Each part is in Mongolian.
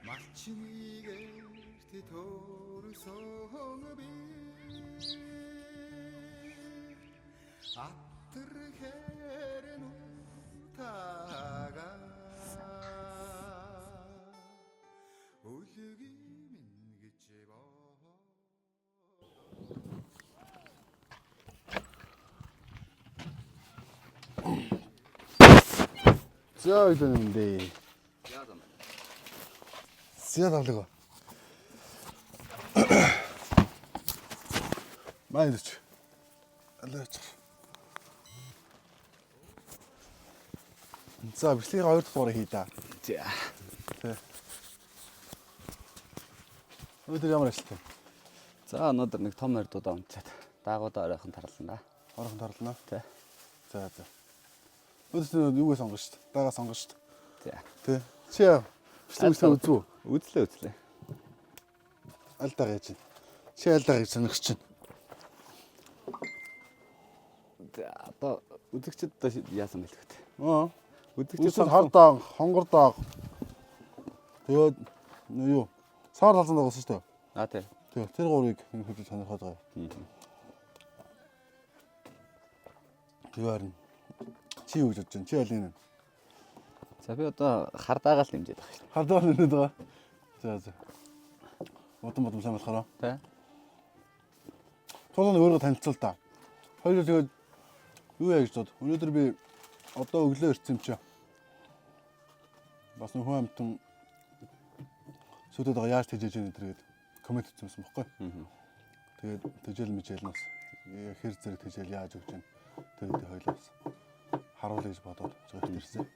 Marchinigerti toru soğubi Attır herin utaga Ölügimin gücü bo За 이거는 근데 씨앗 달리고 많이 넣지 알려줘 за бичлэгийн 2 дахь дугаарыг хий да. За. Тэ. Өнөөдөр ямар ажилтай? За өнөөдөр нэг том нэрдүүдээ унтаад даагуудаа оройхон тарлана. Оройхон тарлана. Тэ. За. Өнөөдөр юугаа сонгоно шүү дээ? Дагаа сонгоно шүү дээ. За. Тэ. Чи яа? Бичлэг үзв үү? Үзлээ. Аль дагаа яаж чинь? Чи аль дагааг сонирхож чинь? За одоо үзэгчд яасан бэлгэх вэ? Үзэгчд хардаа, хонгор дааг. Тэгээд юу? Саар талсан дагуулсан шүү дээ. Тий. Тий. Тэр гурыг хөдөлж сонирхоод байгаа. Тэгээд чи юу гэж бодож байна? Чи аль нэг? За би одоо хардаагаа л хэмжээд байгаа шүү дээ. Хардаа нэмээд байгаа. За. Бодон сайн болохоор. Тий. Тулын өөрөө танилцуул та. Хоёул тэгээд юу яа гэж бод. Өнөөдөр би одоо өглөө ирсэн юм чи. Бас нөхөн амтан сүдэд байгаа яаж тэжээж яах гэдэг коммент хийсэн байхгүй. Тэгээд тэжээл мэжээлнээс хэр зэрэг тэжээл яаж өгч байна. Тэгээд хоёлоос харуулъя гэж бодоод зөвхөн ирсэн.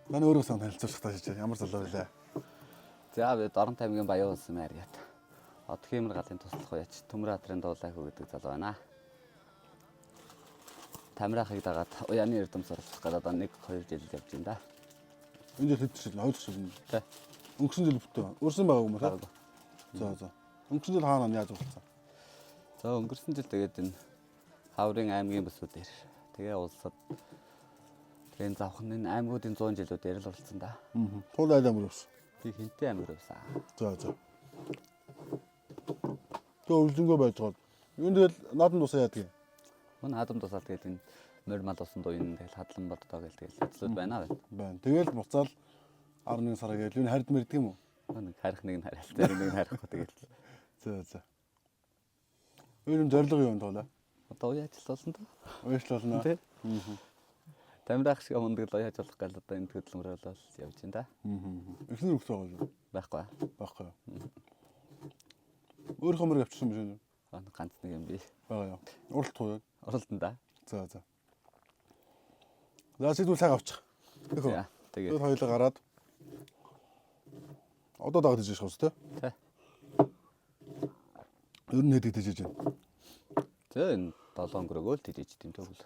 Манай өөрөө сан танилцуулах тааш ямар залуу вэ? За би Дорнот аймгийн Баян улсын мэргэт. Одхимэр галын туслах уяач Төмөр хатрын дуулаа хүү гэдэг залуу байна. Тамирахыг дагаад уяаны эрдэм суралцах гэдэг одоо 1-2 жил явж байна да. Энэ жил хэд жил? 2 жил. Тий. Өнгөрсөн жил бүтэн. Урсан байгаа юм уу? За. Өнгөрсөн жил хаана яаж болсон? За өнгөрсөн жил тэгээд энэ Хаврын аймгийн бүсүүдээр тэгээ улсад тэгээ завхан энэ аймагуудын 100 жилүүдээр л оролцсон да. Тул айл амир ус. Би хинтээ амир явсан. За. Тэ өвлөнгөө байж гоо. Юу тэгэл наадам тусаа яадаг юм. Мөн наадам тусаал тэгээд энэ морь мал усан дуйн тэгэл хадлан боддоо гэл тэгэл хэцлүүд байна. Тэгэл буцаал 11 сараа гээл юу хард мэрдэг юм уу? Нэг харих нэг нь хараалт дээр нэг нь харихгүй тэгэл. За. Өөр юм зорилго юу юм тоолаа? Одоо уяач болсон тоо. Уяач болно. Тий. Тамирах шиг мундаг л уяач болох гал одоо энэ хөдөлмөр болол явж байна да. Эхнэр өгч байгаа юу? Байхгүй. Өөр хомор явчихсан юм шиг. Ганц нэг юм би. Бага. Уралт уу? Оролтон да. За. За сэтгүүл цаг авчих. За. Тэгээд хоёулаа гараад одоо дагаад ижиж хавс тэ. Тий. Ер нь хэдэг ижиж байна. За энэ 7 өнгөрөөгөө л тийж тийм төгөл.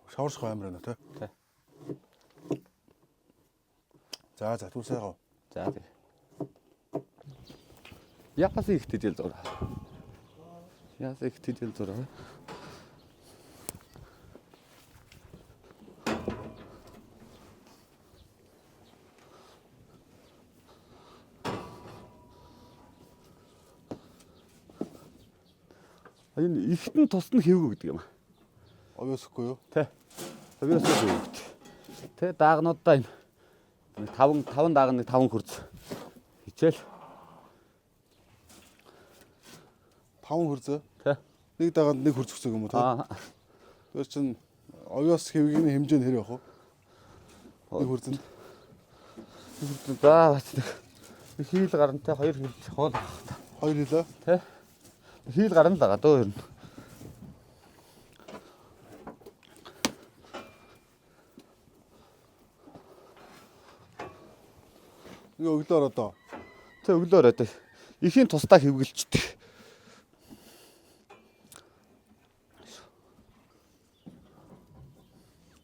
Шаварших амир байна тэ. Тий. За түл сайгаа. За тий. Япас их тийжэл зураа. Яас их тийжэл зураа. Энэ ихтэн тусна хэвгүй гэдэг юм. Овёсхгүй юу? Тэ. Овёсгүй хэвгүй. Тэ даагнуудаа энэ 5 даагны 5 хөрц. Хичээл. 5 хөрзөө. Тэ. Нэг дагаад нэг хөрц өгсөн юм уу тэ? Тэр чин овёс хэвгийн хэмжээ нь хэр явах вэ? Нэг хөрзөнд. За нэг хийл гарантай 2 хил хоол. 2 хилээ. Тэ. Хийл гарна л байгаа дөө ер нь. Ингээ өглөөр одоо. Тэ өглөөр одоо ихийн тусдаа хэвгэлждэг.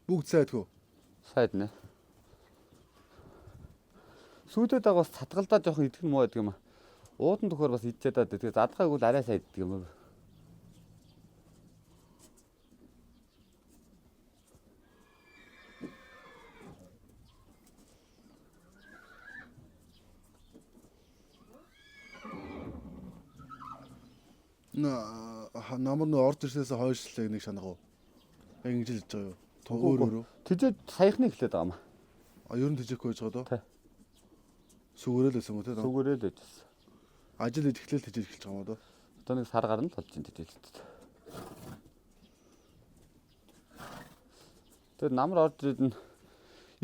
Бүгд сайдгүй. Сайд нэ. Сүйдээд байгаа бас цатгалдаа жоохон идэх нь муу байдаг юм аа. Уудан төхөр бас идчихэд байгаа. Тэгээ задгааг бол арай сайн иддэг юм аа. Намар нөө орж ирсээс хойшлыг нэг шанах уу? Яг ингэж л хийж байгаа юу? Өөр. Тэжээ саяхны эхлээд байгаа юм. Ер нь тэжээхгүй байж байгаа Тий. доо. Сүгээрэл байсан юм уу те? Сүгээрээ л байжсэн. Ажил идэхлээр тэжээж эхэлж байгаа юм уу доо? Одоо нэг сар гарна л болж ин тэжээлтэй. Тэгээд намар орж ирээд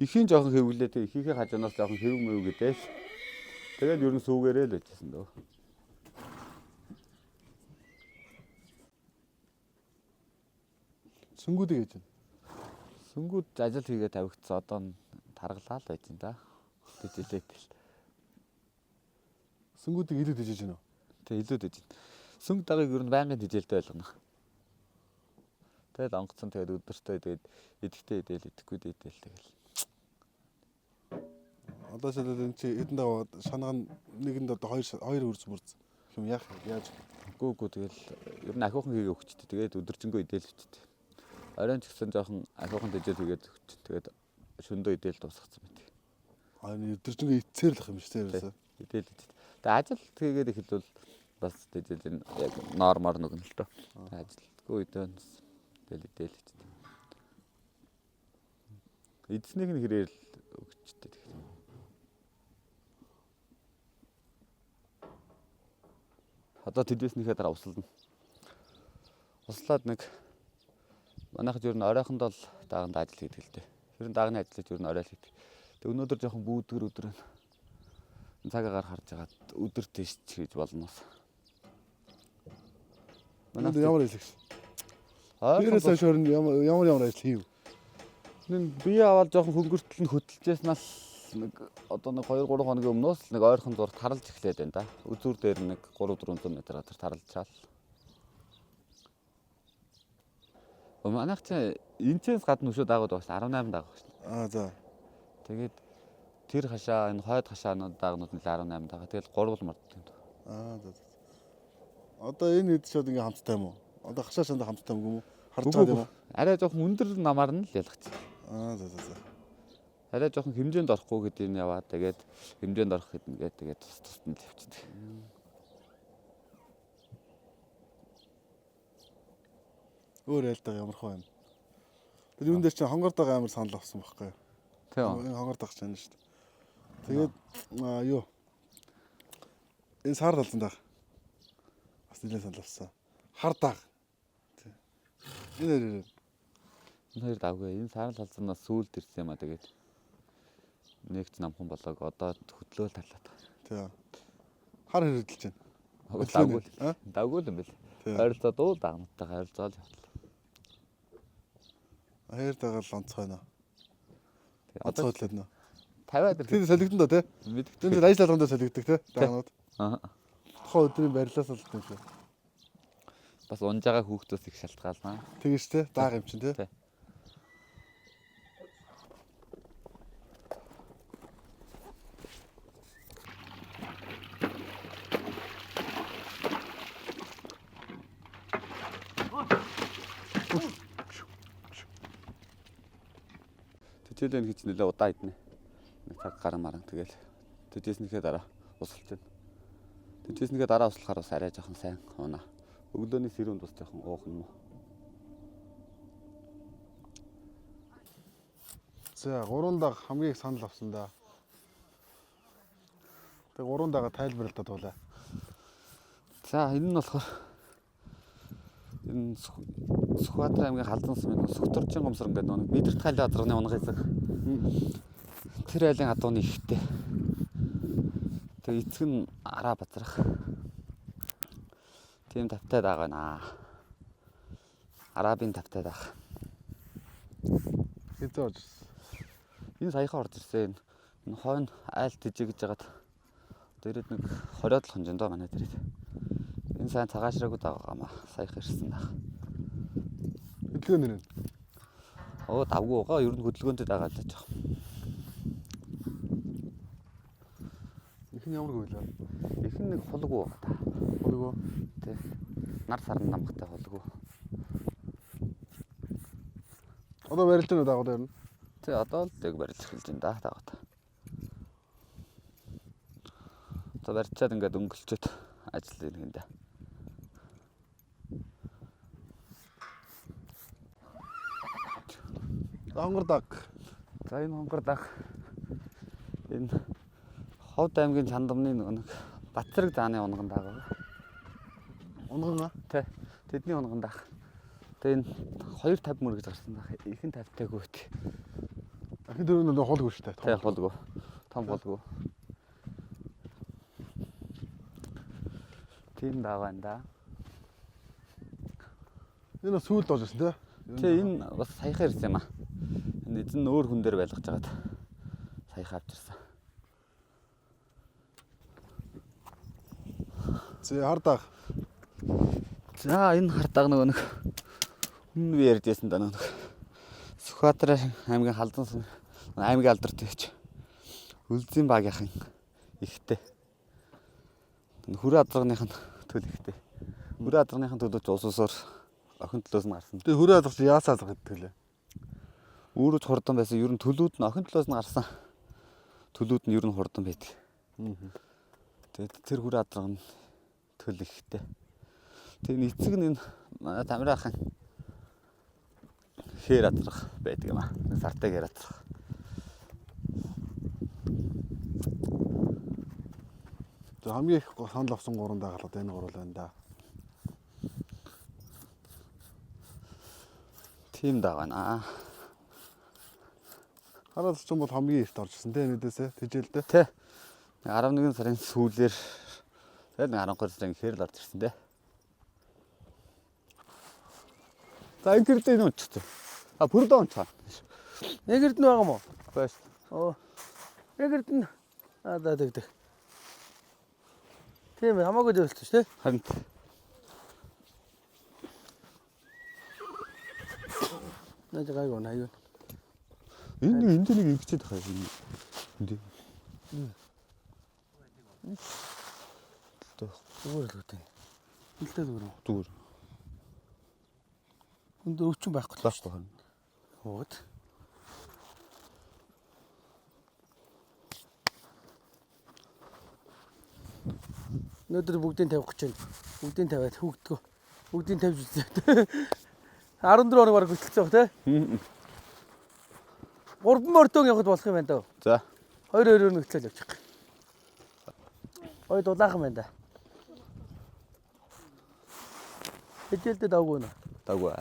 ихийн жоохон хэвлээ тэг ихийнхээ хажуунаас жоохон хэв мэв гэдээс тэгээд ер нь сүүгээрээ л байжсэн дөө. Сүнгүүдийг хийж байна. Сүнгүүд ажил хийгээ тавигдсан одоо таргалаа л байж ин да. Тэжээлээд л. Сүнгүүдийг илүү тэжээж байна уу? Тэг илүү дэж. Сүнг дагыг ер нь байнгын тэжээлтэй байлгана. Тэгээд онгоцсон тэгээд өдөртөө тэгээд идэхтэй идээл идэхгүй идээл тэгэл. Одоо шалаад энэ чи эдэн даа шанаа нэгэнд одоо хоёр үрс мөрз. Юм яаж Гүү тэгэл ер нь ахиухан хийгээ өгчтэй. Тэгээд өдөржингөө идээл өгчтэй. Оройн ч гэсэн жоохон ахиухан тэжээл хийгээд өгч. Тэгээд шөндөө идээл дуусгацсан байт. өдөржингөө ицээр л ах юм шүү дээ. Идээл өгч. Тэгээд ажил хийгээд эхэлвэл бас тэжээл энэ яг нормоор нүгэн л тоо. Ажилтгүй үедээ тэгэл идээл өгч. Эдснийх нь хэрээр л өгчтэй. Одоо тэжээснийхээ дараа услална. Услаад нэг манайхад ер нь оройхонд бол дааганд ажил хийдэг л дээ. Тэр нь даагны ажлыг ер нь орой л хийдэг. Тэг өнөөдөр жоохон бүүдгэр өдөр энэ цагаагаар харж агаад өдөр тийш хийж болно. Манайд ямар хэлэх. Оройхонд Тэрээс шорн ямар ажил хийв. бие аваад жоохон хөнгөртөл нь хөдөлжсэнаас нэг одоо нэг 2 3 хоногийн өмнөөс нэг ойрхон зур таралж эхлээд байна да. Үзүүр дээр нэг 300 400 м таралжаал. Манайх чи энэчээс гадна өшөө даагууд багш 18 дааг багш. За. Тэгээд тэр хашаа энэ хойд хашаанууд даагнууд нь 18 даага. Тэгэл 3 мордтой. За. Одоо энэ хэд шууд ингээм хамттай юм уу? Одоо хашаа шанд хамттай юм уу? Харж байгаа юм уу? Арай жоохон өндөр намаар нь л ялгачих. За. Арай жоохон хэмжээнд орохгүй гэдэг нь яваа. Тэгээд хэмжээнд орох гэдэг тэгээд тус нь л явчихдаг. Өөр айлтаа ямар хөө юм. Тэр юун дээр чинь хонгордог амар санал авсан байхгүй юу? Тийм. Энэ хонгордог ч байна шүү дээ. Тэгээд юу? Энэ сар талсан даах. Бас нэлээд санал авсан. Хар даах. Энэ хоёр давгүй. Энэ сарал халзанаас сүүлд ирсэн юм а тэгээд нэгч намхан болоог одоо хөдлөөл талаад. Тийм. Хар хэрэлдэж байна. Давгүй. Давгүй юм бэл. Ойролцоо дуу дагнуудтайгаа ойролцоол явуулаа. Хаяр дагаал онцгой нөө. Одоо онцгойдлоо нөө. 50-аад Тэр солигдсон доо тий. Тэр ажиллагаанд солигддог тий. Дагнууд. Тухайн өдрийн барилаас л тийм шүү. Бас унжаага хүүхдөөс их шалтгаална. Тэгэж тий. Дааг юм чинь тий. Тэжээлэн хийж нэлээ удаа иднэ. Нэг цаг гарan маран тэгэл тэжээснийхээ дараа усалж байна. Тэжээснийхээ дараа услахаар бас арай жоохон сайн унаа. Өглөөний сэрүүнд бас жоохон уух юм уу. За 3 даг хамгийн их санал авсан да. Тэг 3 дага тайлбарлалтаа туулаа. За энэ нь болохоор энэ Сүхбаатар аймгийн Халзан сумын Сүхтөржин гомсор гэдэг нэг Бидэрт хайлын азарганы унах хэсэг. Тэр айлын адууны ихтэй. Тэгээ эцэг нь араа базрах. Тийм тавтай дааг байна. Арабын тавтай дааг. Хэзээ орж ирсэн? Энэ саяхан орж ирсэн. Энэ хойно айл тэжээ гэж хагаад дээрэд нэг 20-аад хонжин доо манай дээрэд. Энэ сайн цагаашраагүй дааг гамаа. Саяхан ирсэн дааг. Хөдөлгөөн нэр нь. Давгүй байгаа. Ер нь хөдөлгөөнтэй дагаад л жоо. Их нь ямар хөвлөө? Их нь нэг хулгүй байгаа та. Хулгүй. Тэ. Нар сарн намхтай хулгүй. Одоо барилж байна даагууд байна. Тэ одоо л яг барилж эхэлж байна да даагаад. Одоо барьчаад ингээд өнгөлчөөд ажил хийх юм да. Хонгор даг. За энэ хонгор даг. Энэ Ховд аймгийн Чандамны нэг Батцэрэг зааны унган даг байна. Унган аа? Тэ. Тэдний унган даг. Тэгээ энэ 250 мөр гэж гарсан баг. Ихэн 50-тай гүйт. Ахын дөрөв нь хулгүй шүү дээ. Тэ хулгүй. Том хулгүй. Тийм даг байна да. Энэ сүүлд болж ирсэн тий. Тэ энэ бас саяхан ирсэн юм аа. Энэ эзэн нь өөр хүн дээр байлгаж байгаад саяхан авчирсан. Зэ хардаг. За энэ хардаг нэг өмнө би ярьжсэн да нэг Сүхбаатар аймгийн Халдан аймгийн алдарт гэж Үлзийн багийнхан ихтэй. Хүрээ азаргын төл ихтэй. Хүрээ азаргын төлөөч улс усаар охин төлөөс нь гарсан. Тэгээ хүрээ азарч яасаа азар гэдэг лээ. Өөрөө ч хурдан байсан. Ер нь төлөөд нь охин төлөөс нь гарсан. Төлөөд нь ер нь хурдан байдаг. Тэгээд тэр хүрээ азаргын төл ихтэй. Тэгээ эцэг нь энэ Тамираахан хээр азрах байдаг юм аа. Нэг сартай хээр азрах. За хамгийн их санал авсан гурван дагалаад энэ гурвал байна да. Тийм даа байна. Хараад ч юм бол хамгийн ихт оржсэн те нэдээсээ тэжээлдээ. Тэ. 11 сарын сүүлээр тэгээд 12 сарын хэрэл орж ирсэн те. За энэ гэрдээ нөө ч. А бүрдөө онцгой. Нэг эрдэнэ байгаа мó? Бааш. Оо. Нэг эрдэнэ. Аа даа. Тийм хамаагүй дэвэлт шүү дээ. Харин Наач гайгүй наа. энд нэг ингэчээд байгаа юм. Энд. Зүгээр л үгүй. Хилтэй зүгээр. Зүгээр. Энд өвчин байхгүй л Лааш байна. хөөд. Өнөөдөр бүгдийг тавих гэж байна. Бүгдийг тавиад хүүхдгөө. Бүгдийг тавьж үзлээ. 14 хоног бараг хөтөлсөн баг тий? 3 мордон явахд болох юм байна даа. За. 2 нөхцөл явчих. Ой дулаахан байна да. Хэдэлдэ давгүй нэ. Даггүй.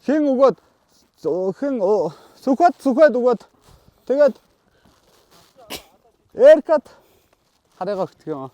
Хэн өгөөд хэн сүхбат өгөөд тэгээд эркат хараагаа өгдөг юм аа.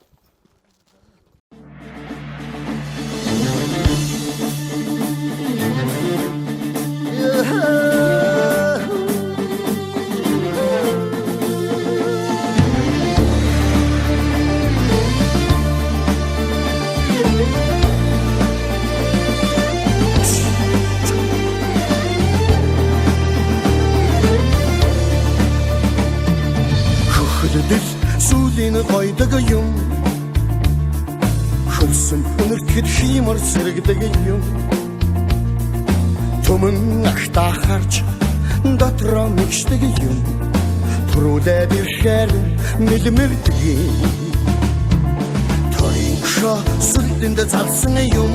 Сүүлийн гойдог юм хөлсөн өнөрхөд химэр сэргдэг юм Төмөн ахта харж дотроо мэгшдэг юм Түрүүлээд ирэхээр нэлмэрдэг Ториншо сүлдэнд залсан юм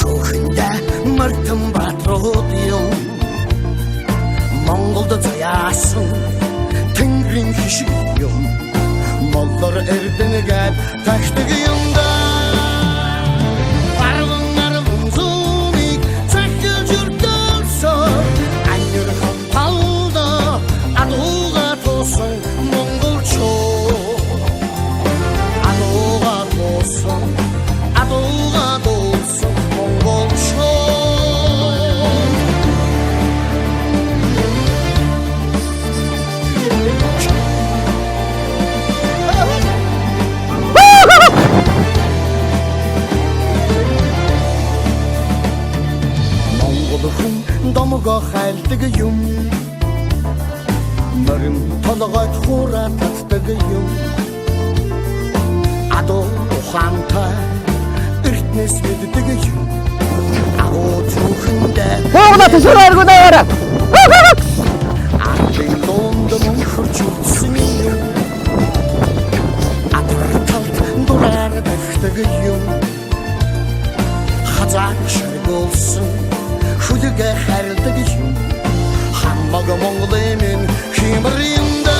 Түүхэндээ мартан батрууд юм Монголд заяасан Тэнгэрийн хишиг юм Моллор эрдэнэгээд тагтдаг юм да Арван зүүнийг цахилж өрдөлсөн Анирхан талда адууга туусан монголчуу Адууга туусан монголчуу Домого хайлдаг юм Морин толгойд хуураа татдаг юм Адуу ухаантай эртнээс мэддэг юм Агуу түүхэндээ Хоогла төсөр аргуудаараа Аачин донд мөн хурж болсон хүлэгэ харилдаг юм хамаг Монголын минь химринда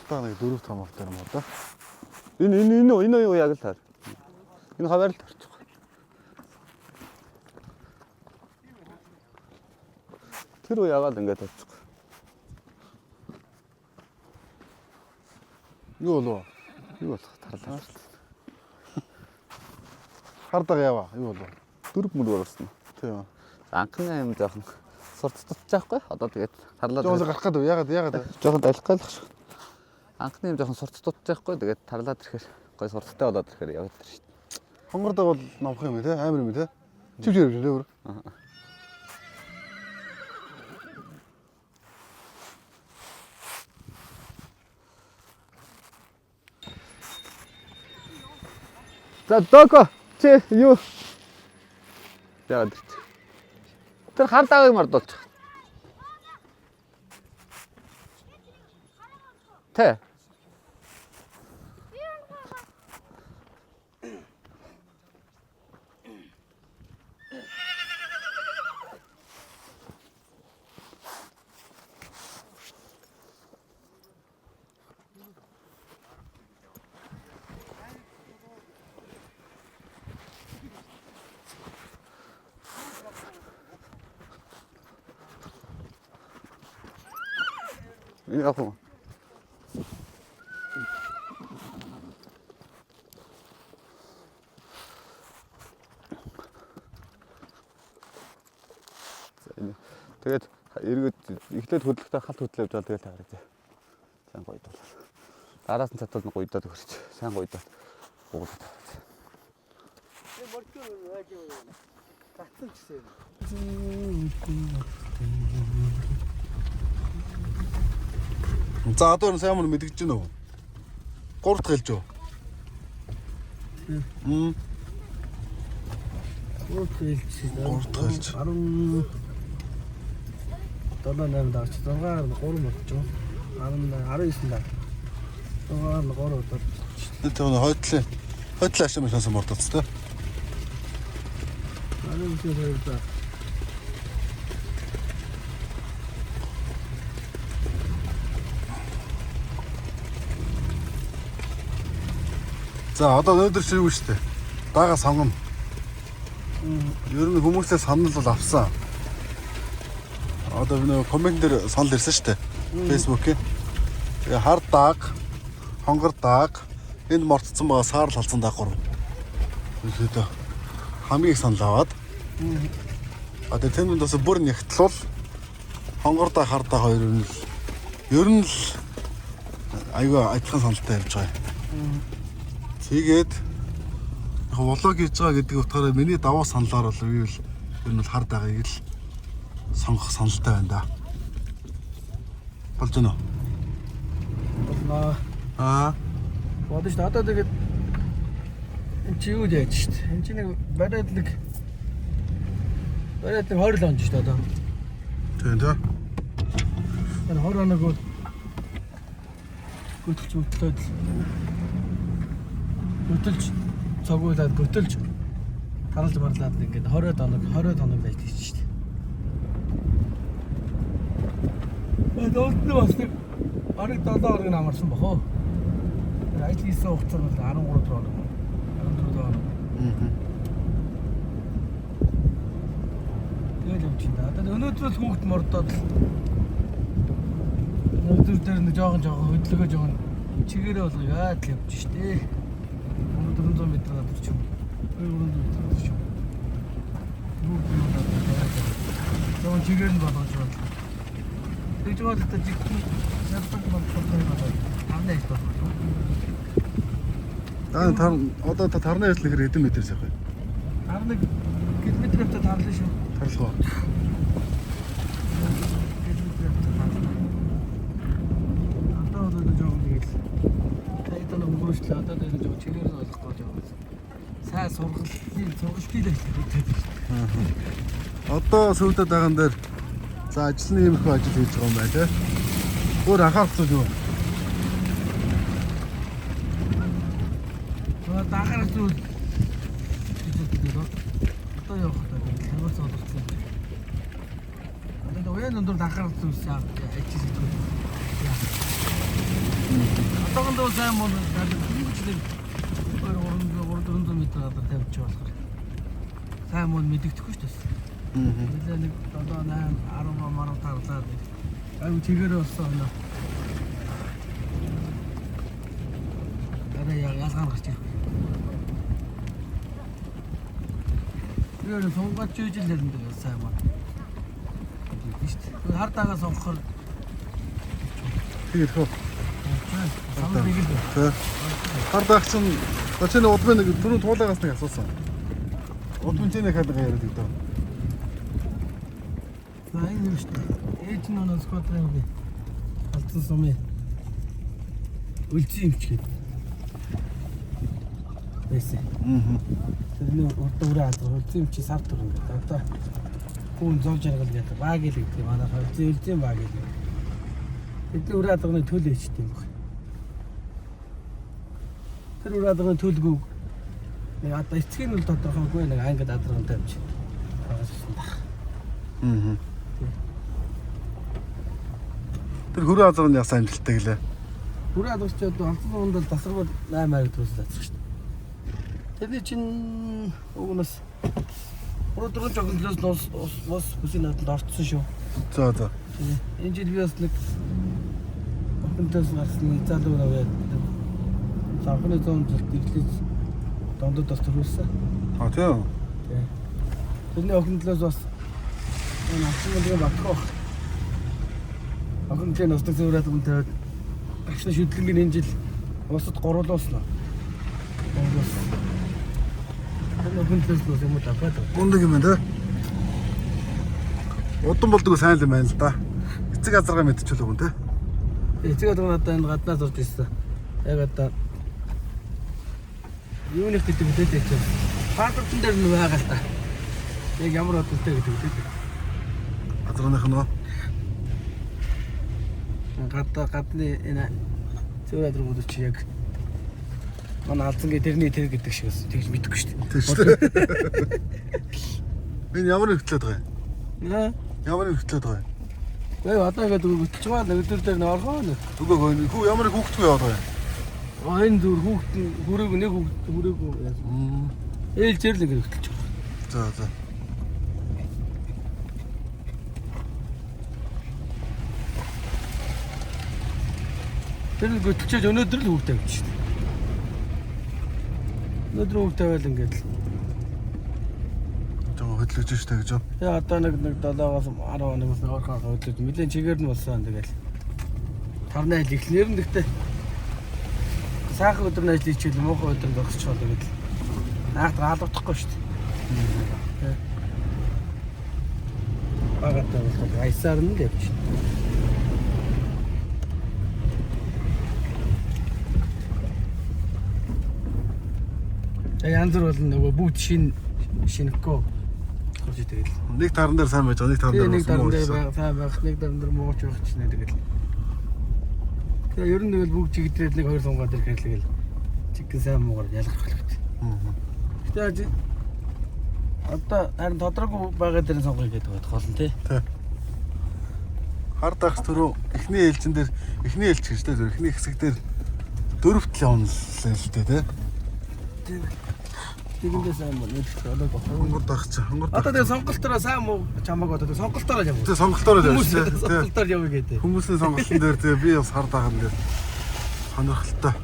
Та нэг 4 том автай юм уу да? Энэ юу яг л таар. Энэ хаваар л тарчих. Тэр уу яагаад ингэж тавьчих. Юу болов? Юу болох тарлаа шүү дээ. Хардаг яваа. Юу болов? Дөрв мөр орсон. Тийм. Анхны юм жоохон сурцдчих байхгүй. Одоо тэгээд тарлаа. Жоон гарах гэдэг. Ягаад? Жоохон далих гал шүү. Анхны юм жоохон сурцдчих байхгүй. Тэгээд тарлаад ирэхээр гой сурцтай болоод ирэхээр яваад тэр шүү. Хонгордог бол номх юм те амар юм те. Чивчээр юм те. За доко чи юу? Яагаад ирч? Тэр хар дагаыг мардуулчих. Тэ. Энэ яг уу. Тэгээд эргээд эхлээд хөдлөхтэй халт хөдлөө явж байгаа тэгэл таарах. Сайн гойд бол. Араас нь цатууд нь гойдоод өгч. Сайн гойдоод уугаад таарах. Тэр борчоо яаж юу вэ? Татсан гэсэн. За одоо сайн мөр мэдгэж гинөө. 3 дахь хэлж үү? Хэлж. 17 даарч 6-аар 3 болчихоо. 19 даа. 6-аар 3 удаа. Тэр хойдлоо ашиг машинаас мордоц тэ. 19 даа. За одоо өнөөдөр чи юу штэ? Дага сонгоно. Ер нь хүмүүсээс санал бол авсан. Одоо би коммент дээр санал ирсэн штэ. Facebook-ийн. Тэгээ хар даг, хонгор даг, энд мордсон байгаа саарл халзан даг 3. Ихэд хамгийн их санал аваад. Одоо тэмдэнд бас бүр нэгтлүүл хонгор даг, хар даг хоёр нь ер нь л аюу адилхан саналтай явж байгаа. Тэгээд яг влог хийж байгаа гэдэг утгаараа миний даваа саналаар бол би л ер нь хар дагаыг л сонгох саналтай байна да. Болж байна уу? Бодож та одоо тэгээд энэ чи юу яаж штт. Энэ чи нэг бариад нэг 20 он штт одоо. Тийм дээ. Энэ 20 оног гүтэлж цогоолаад гөтөлж харалж барлаад ингээд 20 хоног байж тийч штт. Одод бас 17 хоног амарсан бохоо. Ажил хийсэн хугацаа бол 13 хоног. 14 хоног. Тэгээд явж байна. Одоо Өнөөдрөөс хүүхд мордоод өнөөдөр дээр нэг жоохон хөдөлгөө жоохон чигээрээ болгоо яад л явж штэ. 400 м гадар ч юм. 300 м гадар ч юм. Жоохон чигээр нь болгож байна. Тэгж бол та жигтэн надад болчихсон байна. Тавнаа их байна. Одоо та тарны ажил гэхээр хэдэн метр сайх вэ? 11 км-ээр тарлаа шүү. Тарлах уу? Одоо жоохон тэгэл. Тайдан өнгөрчлээ. Одоо тэгэл жоохон чигээр нь ойлгохгүй жоохон. Сайн сургалтын л хэлээд байна. Одоо сүйдээд байгаа юм дээр за ажлын юм их ажил хийж байгаа юм байна те. Өөр анхаарах зүйл юу? Дахаар зүйл одоо явах гэдэг хэмээн цолгоцсон. Одоо уян өндөр дахаар зүйлс ажил хийдэг. Одоогондоо сайн мөн хэмжлэг 300 м гадар тавьж болохоор сайн мөн мэдэгдэхгүй шүү дээ. Нэлээ нэг 7 8 10 маруу тарлаад аюу чигээрээ болсон байна. Арай ялгаан гарч ирэх. Тэр сонгож жижиглэр энэ сайн байна. Тийм шүү дээ. Хар дагаа сонгохоор тэгээд хөө. Самд нэг л. Тэ. Хар даагч нь очны удмын нэг түрүүн туулаагаас нэг асуусан. Удмын чинь хадгаа яриад өгдөө. За энэ юу шүү дээ. Ээж нь оноо сквадрын үгүй. Алдсан сумын үлцэн юмч гэдэг. Эсэ. Тэр урд өрөө азар үлцэн юмч сар тур ингээд. Одоо хүн зов жаргал гэдэг баг л гэдэг. Манай үлцэн баг гэдэг. Тэдний өрөө азарны төлөө ичтэй юм байна. Тэр өрөө азарны төлгөө нэг одоо эцгийн үл тодорхойгүй нэг ангид адраган тавьж байгуулсан баг. Тэр хөрөө азарны ясаа амжилттай гэлээ. Хөрөө азарч одоо алсын ундал тасаргал 8 төгс лацсан шүү дээ. Тэрний чинь угнаас 4 жогнолоос нус бүсийн натанд орцсон шүү. За за. Энэ жил би бас нэг охинтойс гарсан залуу наваад санхны зам зэрэг ирлээс дондод бас төрүүлсэн. А тийм. Тэрний охинтлоос бас энэ ачааллыг багтах. Охинтлын устдаг зөөрөөд үнтэй агшин шүтлэнгийн энэ жил усад горуулуулсан. Тэр охинтлоос бас юм даваад. Гундаг юм байна те. Удан болдгоо сайн л юм байна л да. Эцэг азаргаа мэдчихвэл үгүй те. Эцэг азар надад энэ гаднаас орж ирсэн. Яг одоо юуны гэдэг үдээд чи. Паспортын дээр нь байгаа л та. Яг ямар бодолтой гэдэг үдээд. Азарных нь гадны энэ зөөр адрууд чи яг манай алцангийн тэрний тэр гэдэг шиг тэгж мэдэхгүй шүү дээ. тийм шүү дээ. Энэ ямар хөвтлээд байгаа юм? Ямар хөвтлээд байгаа юм? Эй одоо ингээд өтөж байгаа нэг өдөр дээр орхоо нэг. Үгүй хүү ямар хүүхдгүй яваад байгаа юм? Энэ зүр хүүхд хүрээг нэг хүүхд хүрээг. Ээл зэрлэг ингээд өтөж байгаа. За за. Тэр нэг өтөлчөөж өнөөдөр л хүүхдээ авчих шүү дээ. Өнөөдөр хүүхдээ байл ингээд л. Жоо хөдлөж штэ гэж. Тэгээ одоо нэг 7-оос 10 хоногоос орхоо хөдлөж нэлээд чигээр нь болсон тэгэл. Тарны ажил ихнэр нь гэхдээ сайхан өдөр нь ажил хийчихвэл муухай өдөр нь зогсчих болоо гэдэг. Наахт гаалгахгүй шүү дээ. Багатаа бол айсаар нь л явчих. Янз бүр бол нөгөө бүгд шинэхгүй хурж тэгэл. Нэг таран дээр сайн байж байгаа, нэг таран дээр нэг таран дээр сайн байх, нэг таран дээр мууч байх ч нэ тэгэл. Тэгээ ер нь тэгэл бүгд чигдрээд нэг хоёр сунгаа дээр хэлгээл чигэн сайн муугаар ялгах хэрэгтэй. Гэтэ одоо харин тодорхой байгаа дээр сонгоё гэдэг байдаг гол нь тий. Хар дагс төрөө эхний ээлжин дээр эхний ээлж гэж дээ эхний хэсэг дээр дөрөвт л явна л дээ тий. Тэгэндээ сайн бол нэг одоо Хонгорд ах чи. Хонгорд. одоо тэгээ сонголтоороо сайн муу чамаг одоо тэгээ сонголтоороо явуу. Тэгээ сонголтоор л явж тий. Сонголтоор явъя гэдэг. Хүмүүсийн сонголтын дээр тэгээ би бас хар даган дээр сонирхолтой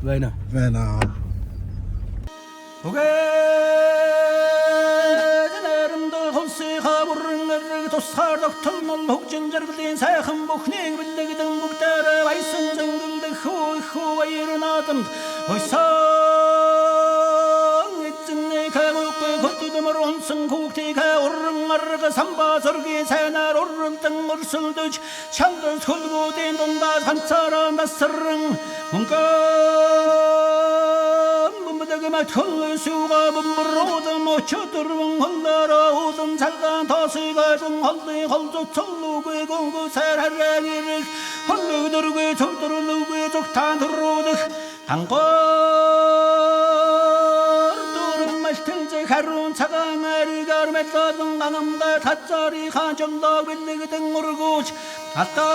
Байна. байна. Наримд хонсыха бүрэн тусгаар тогтмол хөгжин жаргалын сайхан бүхнийг бэлэгдэн бүгдээрээ баясан зөнгөлдөх хөө баярнаадамд ойсон эзэнний хавуугүй хөтөдөмөр онсон хүүхдийг уран арга самба зөргийн сайнаар уралдан өрсөлдөж шанган хөлгүүдийн дундаас ганцаараа насран Мат хөлсүга бомбродон очодорвон холлараа узан цагаан тосыгаа зун холлын холзоцоллугүй гонго сархарагирэх холлогдоргүй цовдорлугүй зүгтаан төррүүдэх хангор дөрөн малтэнзэ харун цагаан аригаар мэтлодон ганамга татцари хаан жолдоо бэлэгдэн ургууч Alta